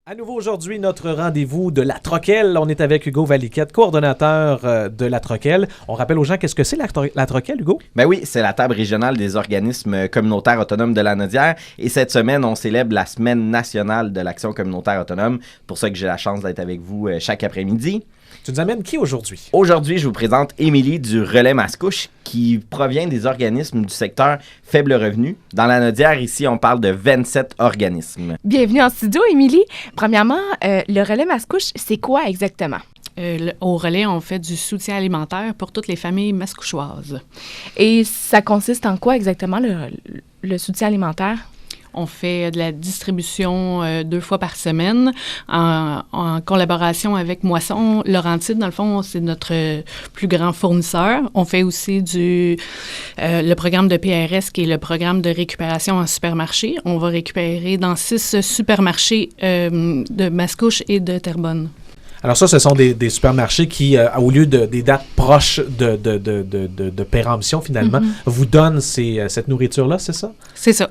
À nouveau aujourd'hui, notre rendez-vous de la Troquelle. On est avec Hugo Valiquette, coordonnateur de la Troquelle. On rappelle aux gens qu'est-ce que c'est la Troquelle, Hugo? Ben oui, c'est la table régionale des organismes communautaires autonomes de la Naudière. Et cette semaine, on célèbre la Semaine nationale de l'action communautaire autonome. Pour ça que j'ai la chance d'être avec vous chaque après-midi. Tu nous amènes qui aujourd'hui? Aujourd'hui, je vous présente Émilie du Relais Mascouche qui provient des organismes du secteur faible revenu. Dans la Naudière, ici, on parle de 27 organismes. Bienvenue en studio, Émilie. Premièrement, le Relais Mascouche, c'est quoi exactement? Au Relais, on fait du soutien alimentaire pour toutes les familles mascouchoises. Et ça consiste en quoi exactement, le soutien alimentaire? On fait de la distribution 2 fois par semaine en collaboration avec Moisson Laurentide. Dans le fond, c'est notre plus grand fournisseur. On fait aussi le programme de PRS, qui est le programme de récupération en supermarché. On va récupérer dans 6 supermarchés de Mascouche et de Terrebonne. Alors ça, ce sont des supermarchés qui, au lieu des dates proches de péremption, finalement, vous donnent cette nourriture-là, c'est ça? C'est ça.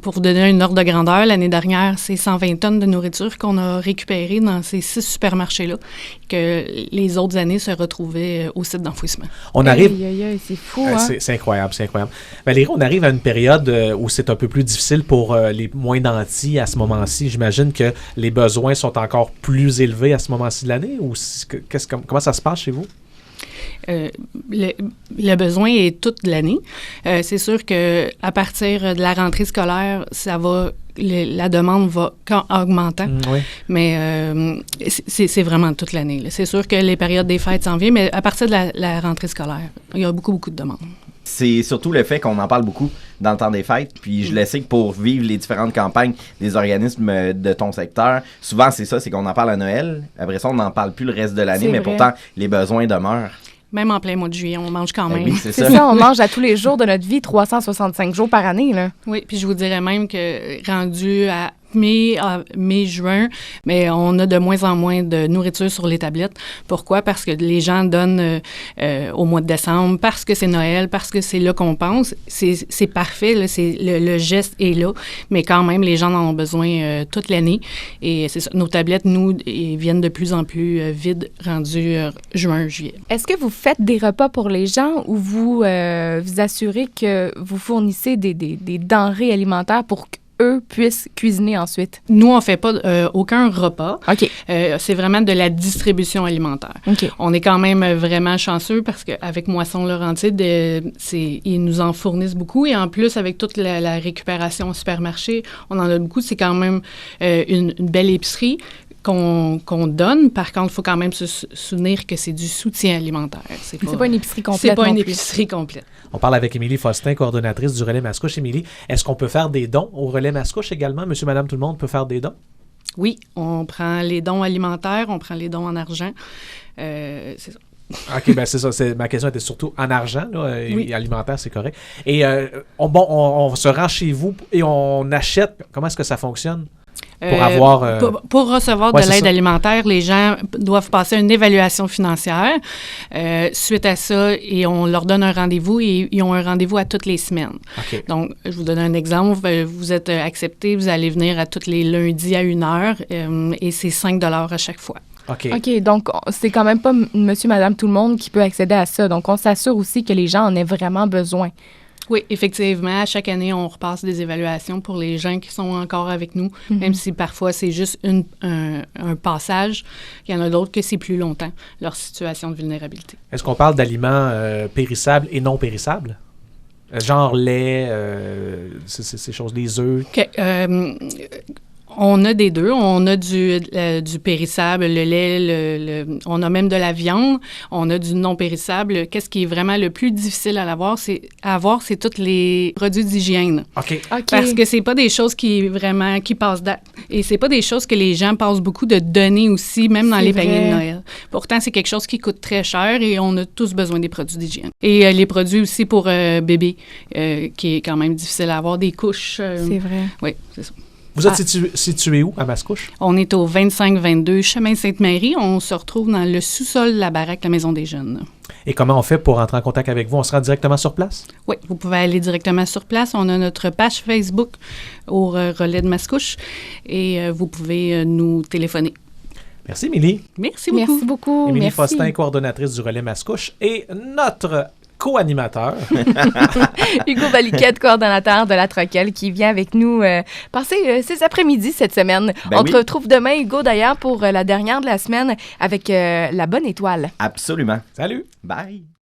Pour vous donner une ordre de grandeur, l'année dernière, c'est 120 tonnes de nourriture qu'on a récupérées dans ces 6 supermarchés-là, que les autres années se retrouvaient au site d'enfouissement. On arrive... c'est fou, hein? C'est incroyable, c'est incroyable. Valérie, on arrive à une période où c'est un peu plus difficile pour les moins nantis à ce moment-ci. J'imagine que les besoins sont encore plus élevés à ce moment-ci de l'année ou comment ça se passe chez vous? Le besoin est toute l'année. C'est sûr qu'à partir de la rentrée scolaire, la demande va augmentant. Oui. Mais c'est vraiment toute l'année. C'est sûr que les périodes des fêtes s'en viennent, mais à partir de la rentrée scolaire, il y a beaucoup, beaucoup de demandes. C'est surtout le fait qu'on en parle beaucoup dans le temps des fêtes. Puis je le sais que pour vivre les différentes campagnes des organismes de ton secteur, souvent c'est ça, c'est qu'on en parle à Noël. Après ça, on n'en parle plus le reste de l'année, mais pourtant, les besoins demeurent. Même en plein mois de juillet, on mange quand même. Oui, c'est ça, on mange à tous les jours de notre vie, 365 jours par année, là. Oui, puis je vous dirais même que rendu à mai-juin, mais on a de moins en moins de nourriture sur les tablettes. Pourquoi? Parce que les gens donnent au mois de décembre, parce que c'est Noël, parce que c'est là qu'on pense. C'est parfait, là, le geste est là, mais quand même, les gens en ont besoin toute l'année. Et c'est ça, nos tablettes, nous, viennent de plus en plus vides, rendus juin, juillet. Est-ce que vous faites des repas pour les gens ou vous vous assurez que vous fournissez des denrées alimentaires pour eux puissent cuisiner ensuite? Nous, on ne fait pas aucun repas. OK. C'est vraiment de la distribution alimentaire. OK. On est quand même vraiment chanceux parce qu'avec Moisson Laurentide, ils nous en fournissent beaucoup. Et en plus, avec toute la récupération au supermarché, on en a beaucoup. C'est quand même une belle épicerie qu'on donne. Par contre, il faut quand même se souvenir que c'est du soutien alimentaire. C'est pas une épicerie complète. C'est pas une épicerie complète. On parle avec Émilie Faustin, coordonnatrice du Relais Mascouche. Émilie, est-ce qu'on peut faire des dons au Relais Mascouche également? Monsieur, madame, tout le monde peut faire des dons? Oui, on prend les dons alimentaires, on prend les dons en argent. C'est ça. OK, bien c'est ça. Ma question était surtout en argent, là, oui. Et alimentaire, c'est correct. Et on se rend chez vous et on achète. Comment est-ce que ça fonctionne? Pour recevoir de l'aide alimentaire, les gens doivent passer une évaluation financière. Suite à ça, et on leur donne un rendez-vous et ils ont un rendez-vous à toutes les semaines. Okay. Donc, je vous donne un exemple. Vous êtes accepté, vous allez venir à tous les lundis à 1h et c'est 5 $ à chaque fois. OK, donc c'est quand même pas monsieur, madame, tout le monde qui peut accéder à ça. Donc, on s'assure aussi que les gens en aient vraiment besoin. Oui, effectivement. À chaque année, on repasse des évaluations pour les gens qui sont encore avec nous, même si parfois c'est juste un passage. Il y en a d'autres que c'est plus longtemps, leur situation de vulnérabilité. Est-ce qu'on parle d'aliments périssables et non périssables? Genre lait, ces choses, les œufs? On a des deux. On a du périssable, le lait, on a même de la viande. On a du non périssable. Qu'est-ce qui est vraiment le plus difficile à avoir, c'est tous les produits d'hygiène. OK. Parce que c'est pas des choses qui passent date. Et c'est pas des choses que les gens passent beaucoup de donner aussi, même dans les paniers de Noël. Pourtant, c'est quelque chose qui coûte très cher et on a tous besoin des produits d'hygiène. Et les produits aussi pour bébé, qui est quand même difficile à avoir, des couches. C'est vrai. Oui, c'est ça. Vous êtes situé où, à Mascouche? On est au 25-22 Chemin Sainte-Marie. On se retrouve dans le sous-sol de la baraque La Maison des Jeunes. Et comment on fait pour entrer en contact avec vous? On se rend directement sur place? Oui, vous pouvez aller directement sur place. On a notre page Facebook au Relais de Mascouche et vous pouvez nous téléphoner. Merci, Émilie. Merci beaucoup. Merci beaucoup. Émilie Merci. Fostin, coordonnatrice du Relais Mascouche, et notre co-animateur. Hugo Baliquette, coordonnateur de la Troquelle, qui vient avec nous passer ses après-midi cette semaine. On te retrouve demain, Hugo, d'ailleurs, pour la dernière de la semaine avec la bonne étoile. Absolument. Salut! Bye!